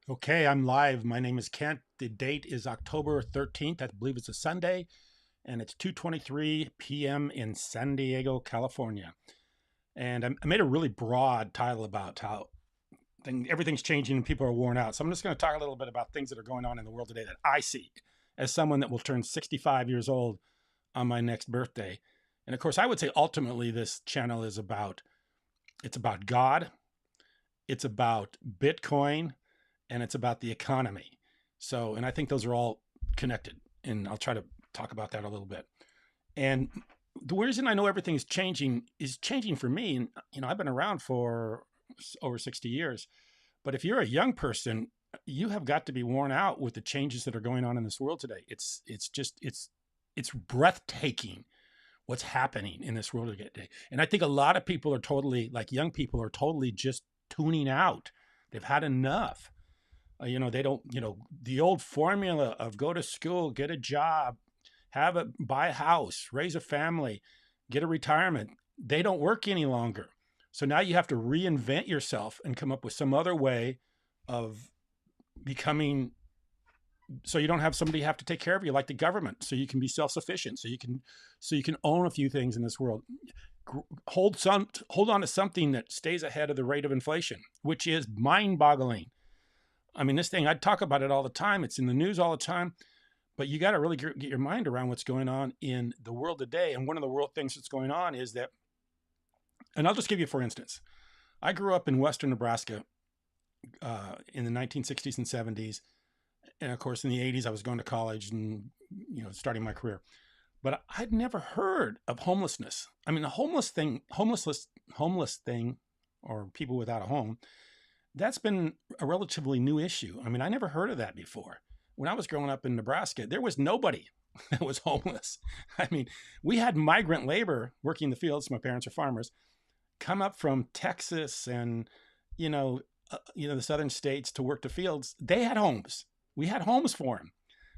Okay, I'm live. My name is Kent. The date is October 13th. I believe it's a Sunday, and it's 2:23 p.m. in San Diego, California. And I made a really broad title about how everything's changing and people are worn out. So I'm just going to talk a little bit about things that are going on in the world today that I see as someone that will turn 65 years old on my next birthday. And of course, I would say ultimately this channel is about it's about God, it's about Bitcoin, and it's about the economy. So, and I think those are all connected, and I'll try to talk about that a little bit. And the reason I know everything's changing is changing for me. And I've been around for over 60 years, but if you're a young person, you have got to be worn out with the changes that are going on in this world today. It's breathtaking what's happening in this world today. And I think a lot of people are totally, like young people, are totally just tuning out. They've had enough. They don't, the old formula of go to school, get a job, buy a house, raise a family, get a retirement, they don't work any longer. So now you have to reinvent yourself and come up with some other way of becoming, so you don't have somebody have to take care of you like the government, so you can be self-sufficient, so you can own a few things in this world. Hold on to something that stays ahead of the rate of inflation, which is mind-boggling. I mean, this thing, I talk about it all the time. It's in the news all the time, but you got to really get your mind around what's going on in the world today. And one of the world things that's going on is that, and I'll just give you, for instance, I grew up in Western Nebraska in the 1960s and 70s. And of course, in the 80s, I was going to college and, starting my career. But I'd never heard of homelessness. I mean, the homeless thing, or people without a home, that's been a relatively new issue. I mean, I never heard of that before. When I was growing up in Nebraska, there was nobody that was homeless. I mean, we had migrant labor working the fields. My parents are farmers, come up from Texas and, the southern states to work the fields. They had homes. We had homes for them.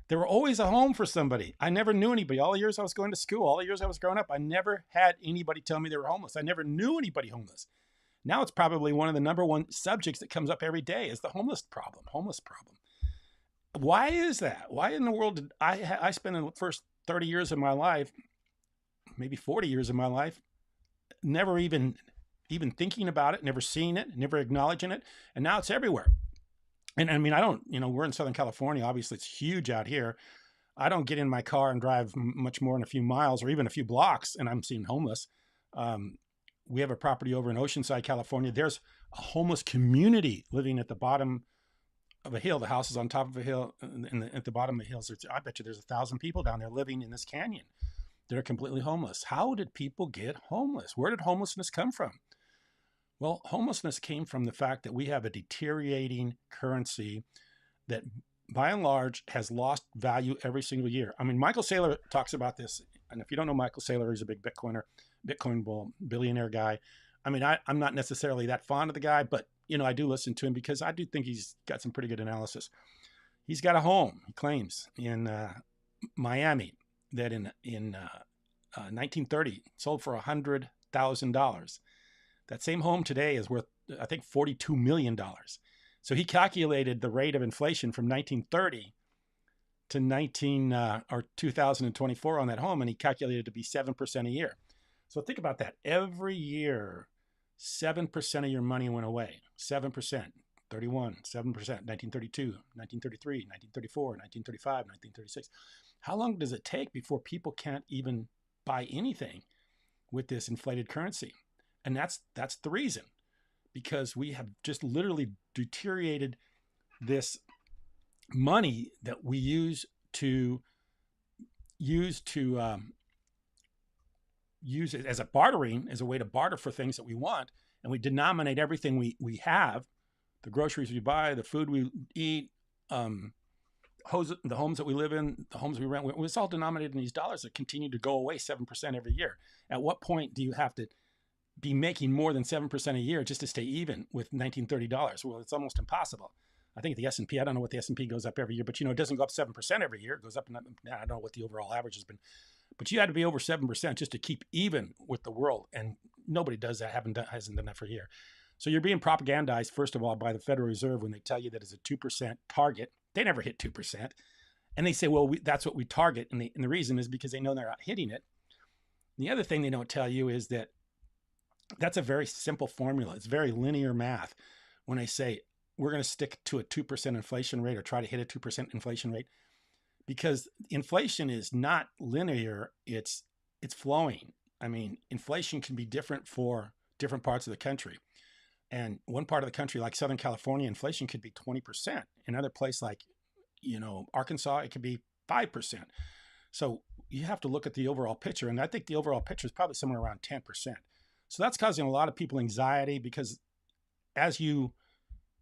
There were always a home for somebody. I never knew anybody. All the years I was going to school, all the years I was growing up, I never had anybody tell me they were homeless. I never knew anybody homeless. Now it's probably one of the number one subjects that comes up every day is the homeless problem. Why is that? Why in the world did I spent the first 30 years of my life, maybe 40 years of my life, never even thinking about it, never seeing it, never acknowledging it, and now it's everywhere. And I mean, I don't, we're in Southern California. Obviously, it's huge out here. I don't get in my car and drive much more than a few miles or even a few blocks, and I'm seeing homeless. We have a property over in Oceanside, California. There's a homeless community living at the bottom of a hill. The house is on top of a hill, and at the bottom of the hills, I bet you there's 1,000 people down there living in this canyon that are completely homeless. How did people get homeless? Where did homelessness come from? Well, homelessness came from the fact that we have a deteriorating currency that, by and large, has lost value every single year. I mean, Michael Saylor talks about this, and if you don't know Michael Saylor, he's a big Bitcoin bull, billionaire guy. I mean, I'm not necessarily that fond of the guy, but I do listen to him because I do think he's got some pretty good analysis. He's got a home, he claims, in Miami that in 1930 sold for $100,000. That same home today is worth, I think, $42 million. So he calculated the rate of inflation from 1930 to 2024 on that home, and he calculated it to be 7% a year. So think about that. Every year, 7% of your money went away. 7%, 31, 7%, 1932, 1933, 1934, 1935, 1936. How long does it take before people can't even buy anything with this inflated currency? And that's the reason, because we have just literally deteriorated this money that we use it as a way to barter for things that we want, and we denominate everything we have, the groceries we buy, the food we eat, the homes that we live in, the homes we rent. It's all denominated in these dollars that continue to go away 7% every year. At what point do you have to be making more than 7% a year just to stay even with $1930? Well, it's almost impossible. I think the S&P, I don't know what the S&P goes up every year, but it doesn't go up 7% every year. It goes up, and I don't know what the overall average has been, but you had to be over 7% just to keep even with the world. And nobody does that, hasn't done that for a year. So you're being propagandized, first of all, by the Federal Reserve when they tell you that it's a 2% target. They never hit 2%. And they say, well, that's what we target. And the reason is because they know they're not hitting it. The other thing they don't tell you is that that's a very simple formula. It's very linear math. When I say we're going to stick to a 2% inflation rate or try to hit a 2% inflation rate, because inflation is not linear, it's flowing. I mean, inflation can be different for different parts of the country. And one part of the country, like Southern California, inflation could be 20%. Another place like, Arkansas, it could be 5%. So you have to look at the overall picture. And I think the overall picture is probably somewhere around 10%. So that's causing a lot of people anxiety, because as you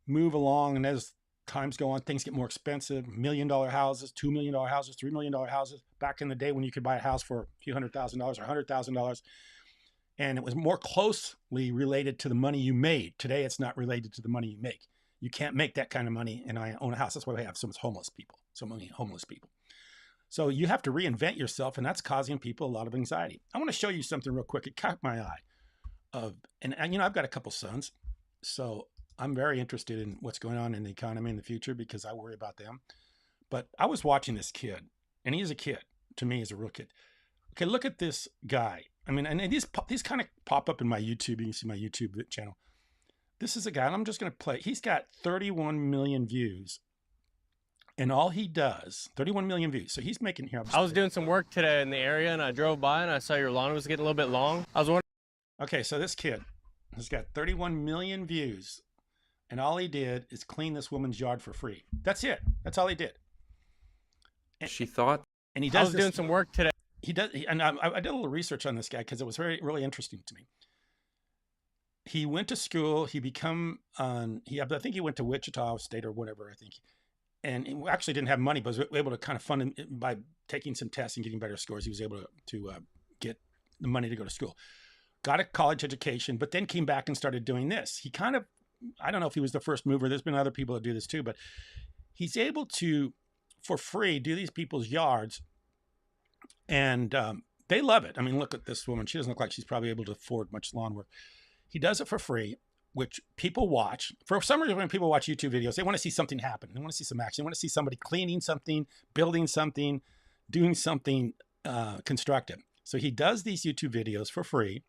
move along and as times go on, things get more expensive. $1 million houses, $2 million houses, $3 million houses. Back in the day when you could buy a house for a few $100,000 or $100,000, and it was more closely related to the money you made. Today, it's not related to the money you make. You can't make that kind of money and I own a house. That's why we have so many homeless people. So you have to reinvent yourself, and that's causing people a lot of anxiety. I want to show you something real quick. It caught my eye. And I've got a couple sons, so I'm very interested in what's going on in the economy in the future because I worry about them. But I was watching this kid, and he is a kid. To me, he's a real kid. Okay, look at this guy. I mean, and these kind of pop up in my YouTube. You can see my YouTube channel. This is a guy, and I'm just going to play. He's got 31 million views. And all he does, 31 million views. So he's making here. I was doing some work today in the area, and I drove by, and I saw your lawn was getting a little bit long. I was wondering. Okay, so this kid has got 31 million views, and all he did is clean this woman's yard for free. That's it. That's all he did. And she thought. And he does. I was doing some work today. He does, and I did a little research on this guy because it was really interesting to me. He went to school. He I think he went to Wichita State or whatever, I think. And he actually didn't have money, but was able to kind of fund him by taking some tests and getting better scores. He was able to get the money to go to school. Got a college education, but then came back and started doing this. He kind of, I don't know if he was the first mover. There's been other people that do this too, but he's able to, for free, do these people's yards. And they love it. I mean, look at this woman. She doesn't look like she's probably able to afford much lawn work. He does it for free, which people watch. For some reason, when people watch YouTube videos, they want to see something happen. They want to see some action. They want to see somebody cleaning something, building something, doing something constructive. So he does these YouTube videos for free,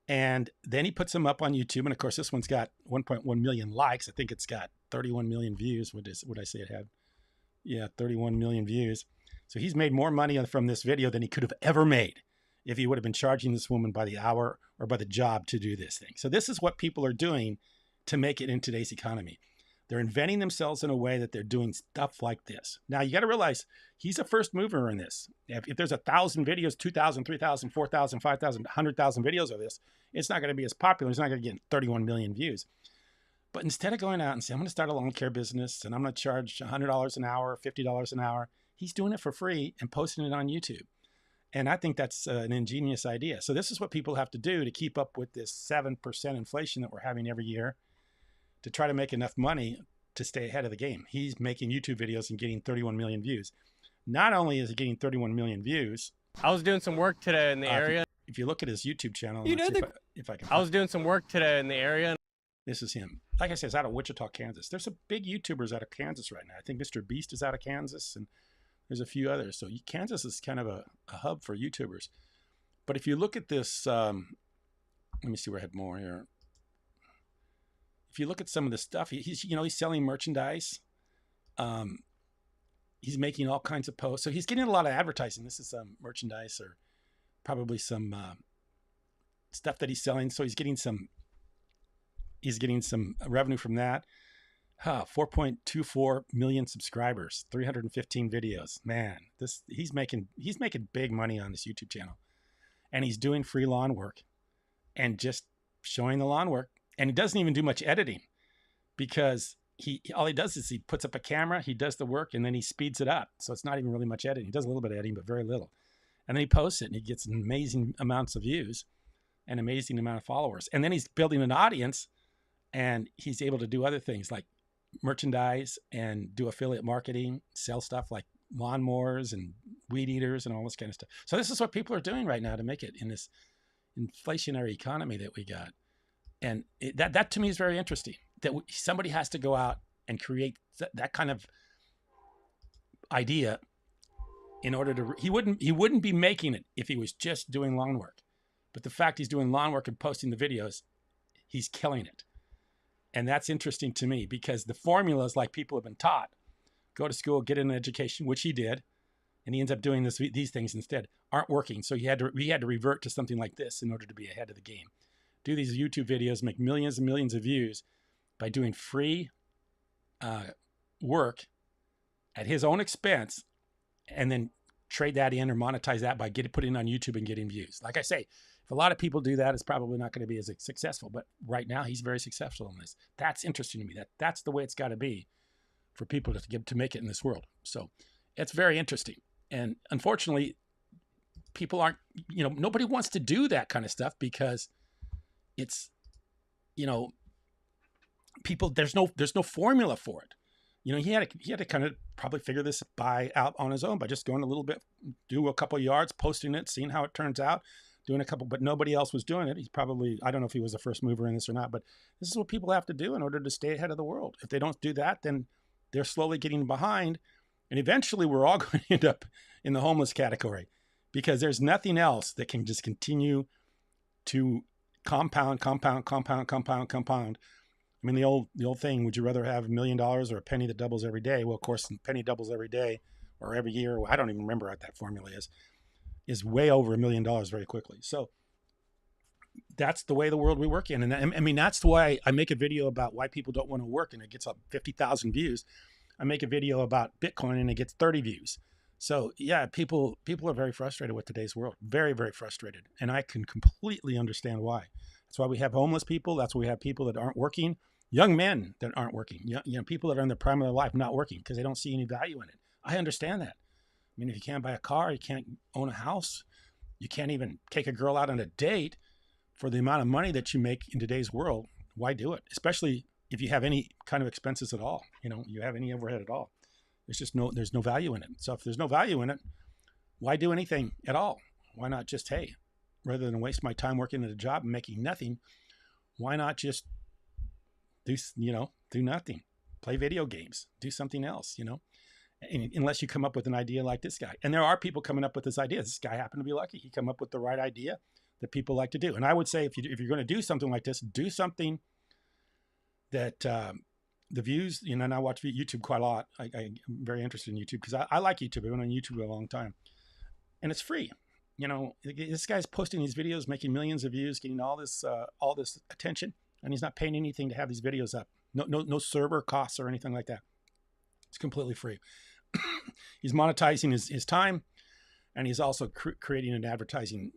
and then he puts them up on YouTube. And of course, this one's got 1.1 million likes. I think it's got 31 million views. What did I say it had? Yeah, 31 million views. So he's made more money from this video than he could have ever made if he would have been charging this woman by the hour or by the job to do this thing. So this is what people are doing to make it in today's economy. They're inventing themselves in a way that they're doing stuff like this. Now, you got to realize he's a first mover in this. If there's 1,000 videos, 2,000, 3,000, 4,000, 5,000, 100,000 videos of this, it's not going to be as popular. It's not going to get 31 million views. But instead of going out and saying, I'm going to start a lawn care business and I'm going to charge $100 an hour, $50 an hour, he's doing it for free and posting it on YouTube. And I think that's an ingenious idea. So this is what people have to do to keep up with this 7% inflation that we're having every year to try to make enough money to stay ahead of the game. He's making YouTube videos and getting 31 million views. Not only is he getting 31 million views. I was doing some work today in the area. If you look at his YouTube channel, if I can. I was doing some work today in the area. This is him. Like I said, it's out of Wichita, Kansas. There's some big YouTubers out of Kansas right now. I think Mr. Beast is out of Kansas, and there's a few others. So Kansas is kind of a hub for YouTubers. But if you look at this, let me see where I had more here. If you look at some of the stuff, he's selling merchandise. He's making all kinds of posts. So he's getting a lot of advertising. This is some merchandise or probably some stuff that he's selling. So he's getting some revenue from that. 4.24 million subscribers, 315 videos. Man, he's making big money on this YouTube channel. And he's doing free lawn work and just showing the lawn work. And he doesn't even do much editing because all he does is he puts up a camera, he does the work, and then he speeds it up. So it's not even really much editing. He does a little bit of editing, but very little. And then he posts it and he gets amazing amounts of views and amazing amount of followers. And then he's building an audience and he's able to do other things like merchandise and do affiliate marketing, sell stuff like lawnmowers and weed eaters and all this kind of stuff. So this is what people are doing right now to make it in this inflationary economy that we got. And that to me is very interesting, that somebody has to go out and create that kind of idea in order to, he wouldn't be making it if he was just doing lawn work. But the fact he's doing lawn work and posting the videos, he's killing it. And that's interesting to me, because the formulas, like people have been taught, go to school, get an education, which he did, and he ends up doing these things instead, aren't working. So he had to revert to something like this in order to be ahead of the game. Do these YouTube videos, make millions and millions of views by doing free work at his own expense, and then trade that in or monetize that by putting it on YouTube and getting views. Like I say, if a lot of people do that, it's probably not going to be as successful. But right now, he's very successful in this. That's interesting to me. That's the way it's got to be for people to make it in this world. So it's very interesting. And unfortunately, people aren't, nobody wants to do that kind of stuff, because it's, people, there's no formula for it. He had to kind of probably figure this out on his own by just going a little bit, do a couple of yards, posting it, seeing how it turns out, doing a couple, but nobody else was doing it. He's probably, I don't know if he was the first mover in this or not, but this is what people have to do in order to stay ahead of the world. If they don't do that, then they're slowly getting behind. And eventually we're all going to end up in the homeless category, because there's nothing else that can just continue to compound. I mean, the old thing, would you rather have $1 million or a penny that doubles every day? Well, of course, a penny doubles every day or every year. I don't even remember what that formula is way over $1 million very quickly. So that's the way the world we work in. And I mean, that's why I make a video about why people don't want to work, and it gets up 50,000 views. I make a video about Bitcoin and it gets 30 views. So yeah, people are very frustrated with today's world. Very, very frustrated. And I can completely understand why. That's why we have homeless people. That's why we have people that aren't working. Young men that aren't working. People that are in the prime of their life not working because they don't see any value in it. I understand that. I mean, if you can't buy a car, you can't own a house, you can't even take a girl out on a date for the amount of money that you make in today's world, why do it? Especially if you have any kind of expenses at all, you have any overhead at all. There's no value in it. So if there's no value in it, why do anything at all? Why not just, hey, rather than waste my time working at a job and making nothing, why not just do nothing, play video games, do something else, unless you come up with an idea like this guy. And there are people coming up with this idea. This guy happened to be lucky. He came up with the right idea that people like to do. And I would say, if you're going to do something like this, do something that the views, and I watch YouTube quite a lot. I'm very interested in YouTube because I like YouTube. I've been on YouTube for a long time, and it's free. This guy's posting these videos, making millions of views, getting all this attention, and he's not paying anything to have these videos up. No server costs or anything like that. It's completely free. He's monetizing his time, and he's also creating an advertising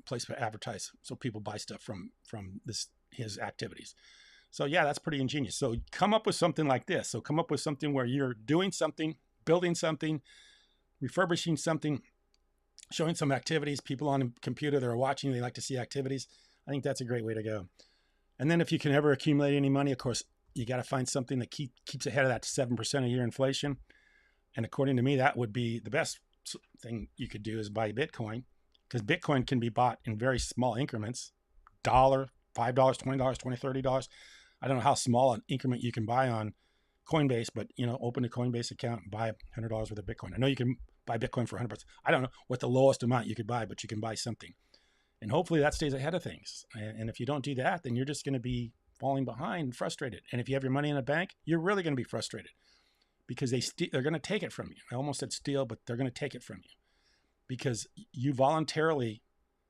place to advertise, so people buy stuff from his activities. So yeah, that's pretty ingenious. So come up with something like this. So come up with something where you're doing something, building something, refurbishing something, showing some activities. People on a computer that are watching, they like to see activities. I think that's a great way to go. And then if you can ever accumulate any money, of course, you got to find something that keeps ahead of that 7% a year inflation. And according to me, that would be the best thing you could do, is buy Bitcoin, because Bitcoin can be bought in very small increments, $1, $5, $20, $20, $30. I don't know how small an increment you can buy on Coinbase, but open a Coinbase account and buy $100 worth of Bitcoin. I know you can buy Bitcoin for $100. I don't know what the lowest amount you could buy, but you can buy something. And hopefully that stays ahead of things. And if you don't do that, then you're just going to be falling behind and frustrated. And if you have your money in a bank, you're really going to be frustrated, because they're going to take it from you. I almost said steal, but they're going to take it from you because you voluntarily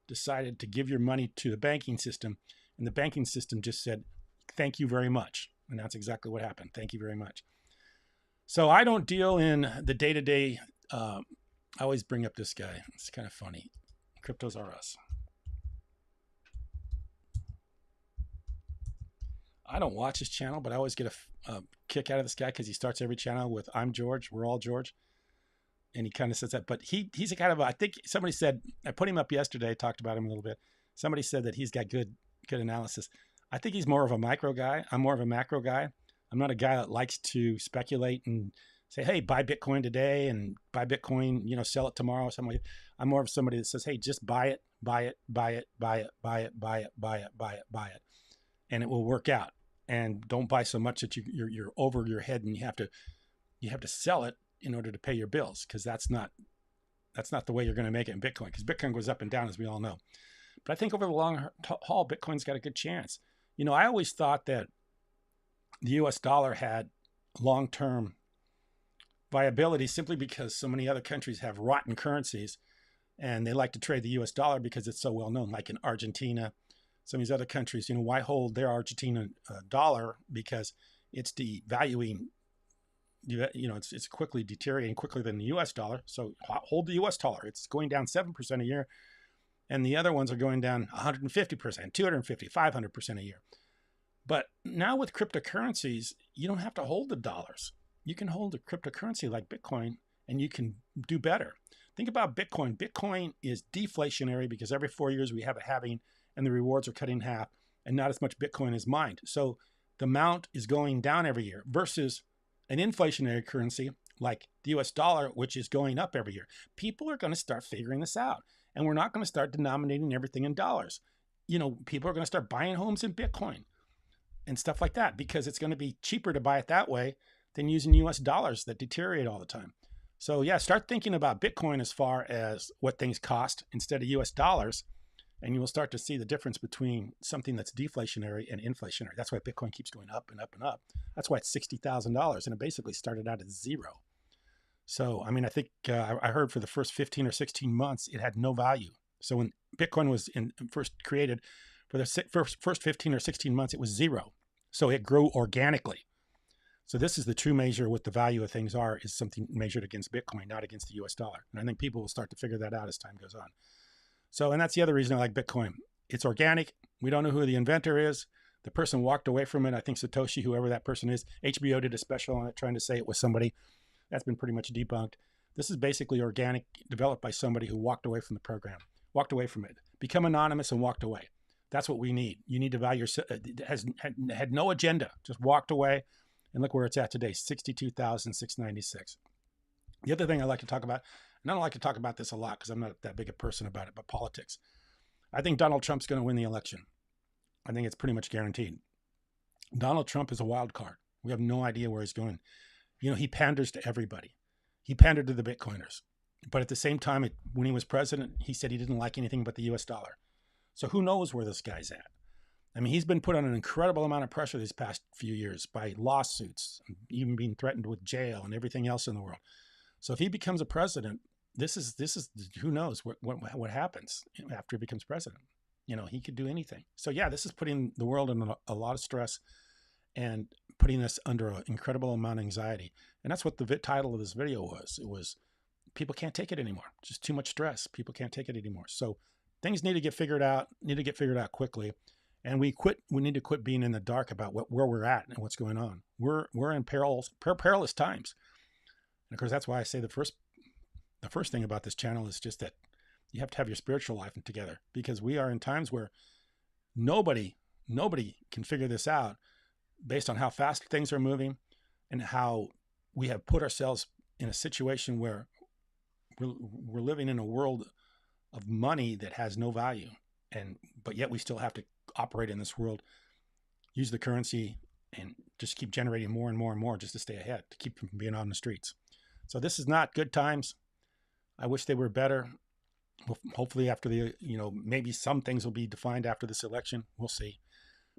decided to give your money to the banking system, and the banking system just said, thank you very much. And that's exactly what happened. Thank you very much. So I don't deal in the day-to-day. I always bring up this guy. It's kind of funny. Cryptos are us. I don't watch his channel, but I always get a kick out of this guy because he starts every channel with, I'm George, we're all George. And he kind of says that, but he's a kind of, I think somebody said, I put him up yesterday, talked about him a little bit. Somebody said that he's got good analysis. I think he's more of a micro guy. I'm more of a macro guy. I'm not a guy that likes to speculate and say, hey, buy Bitcoin today and buy Bitcoin, sell it tomorrow or something like that. I'm more of somebody that says, hey, just buy it, buy it, buy it, buy it, buy it, buy it, buy it, buy it, buy it. and it will work out. And don't buy so much that you're over your head and you have to sell it in order to pay your bills, because that's not the way you're going to make it in Bitcoin, because Bitcoin goes up and down, as we all know. But I think over the long haul, Bitcoin's got a good chance. I always thought that the US dollar had long-term viability simply because so many other countries have rotten currencies and they like to trade the US dollar because it's so well known, like in Argentina, some of these other countries. Why hold their Argentina dollar? Because it's devaluing. It's quickly deteriorating quicker than the US dollar. So hold the US dollar. It's going down 7% a year. And the other ones are going down 150%, 250, 500% a year. But now with cryptocurrencies, you don't have to hold the dollars. You can hold a cryptocurrency like Bitcoin and you can do better. Think about Bitcoin. Bitcoin is deflationary because every 4 years we have a halving and the rewards are cut in half and not as much Bitcoin is mined. So the amount is going down every year versus an inflationary currency like the US dollar, which is going up every year. People are going to start figuring this out, and we're not going to start denominating everything in dollars. People are going to start buying homes in Bitcoin and stuff like that because it's going to be cheaper to buy it that way than using US dollars that deteriorate all the time. So yeah, start thinking about Bitcoin as far as what things cost instead of US dollars, and you will start to see the difference between something that's deflationary and inflationary. That's why Bitcoin keeps going up and up and up. That's why it's $60,000, and it basically started out at zero. So, I think I heard for the first 15 or 16 months, it had no value. So when Bitcoin was first created, for the first 15 or 16 months, it was zero. So it grew organically. So this is the true measure what the value of things are, is something measured against Bitcoin, not against the US dollar. And I think people will start to figure that out as time goes on. So, and that's the other reason I like Bitcoin. It's organic. We don't know who the inventor is. The person walked away from it. I think Satoshi, whoever that person is. HBO did a special on it trying to say it was somebody. That's been pretty much debunked. This is basically organic, developed by somebody who walked away from the program, walked away from it, become anonymous and walked away. That's what we need. You need to value yourself. It had no agenda, just walked away. And look where it's at today, 62,696. The other thing I like to talk about, and I don't like to talk about this a lot because I'm not that big a person about it, but politics. I think Donald Trump's going to win the election. I think it's pretty much guaranteed. Donald Trump is a wild card. We have no idea where he's going. He panders to everybody. He pandered to the Bitcoiners. But at the same time, when he was president, he said he didn't like anything but the US dollar. So who knows where this guy's at? He's been put on an incredible amount of pressure these past few years by lawsuits, even being threatened with jail and everything else in the world. So if he becomes a president, this is who knows what happens after he becomes president. He could do anything. So yeah, this is putting the world in a lot of stress and putting us under an incredible amount of anxiety. And that's what the title of this video was. It was, people can't take it anymore. Just too much stress. People can't take it anymore. So things need to get figured out, quickly. And we need to quit being in the dark about where we're at and what's going on. We're in perilous times. And of course, that's why I say the first thing about this channel is just that you have to have your spiritual life together, because we are in times where nobody can figure this out based on how fast things are moving and how we have put ourselves in a situation where we're living in a world of money that has no value, but yet we still have to operate in this world, use the currency, and just keep generating more and more and more just to stay ahead, to keep from being on the streets. So this is not good times. I wish they were better. Hopefully after maybe some things will be defined after this election. We'll see.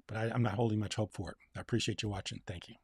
But I'm not holding much hope for it. I appreciate you watching. Thank you.